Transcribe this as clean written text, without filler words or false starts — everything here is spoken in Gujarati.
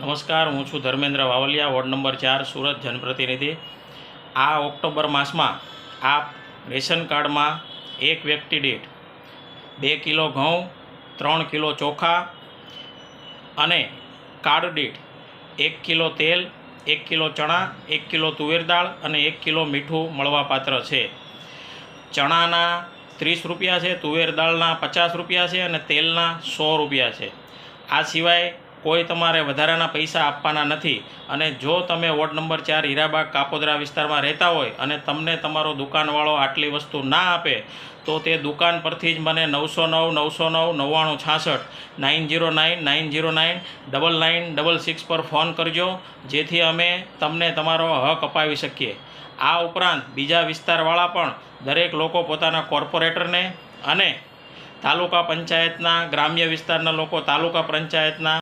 નમસ્કાર, હું છું ધર્મેન્દ્ર વાવલિયા, વોર્ડ નંબર 4, સુરત જનપ્રતિનિધિ। આ ઓક્ટોબર માસમાં આપ રેશન કાર્ડમાં એક વ્યક્તિ દીઠ 2 કિલો ઘઉં, 3 કિલો ચોખા અને કાર્ડ દીઠ 1 કિલો તેલ, 1 કિલો ચણા, 1 કિલો તુવેર દાળ અને 1 કિલો મીઠું મળવાપાત્ર છે। ચણાના 30 રૂપિયા છે, તુવેર દાળના 50 રૂપિયા છે અને તેલના 100 રૂપિયા છે। આ સિવાય કોઈ તમારે વધારાના પૈસા આપવાના નથી। અને જો તમે વોર્ડ નંબર 4 હીરાબાગ કાપોદ્રા વિસ્તારમાં રહેતા હોય અને તમને તમારો દુકાનવાળો આટલી વસ્તુ ના આપે તો તે દુકાન પરથી જ મને 909 909 9966 909 909 9966 પર ફોન કરજો, જેથી અમે તમને તમારો હક અપાવી શકીએ। આ ઉપરાંત બીજા વિસ્તારવાળા પણ દરેક લોકો પોતાના કોર્પોરેટરને અને તાલુકા પંચાયતના ગ્રામ્ય વિસ્તારના લોકો તાલુકા પંચાયતના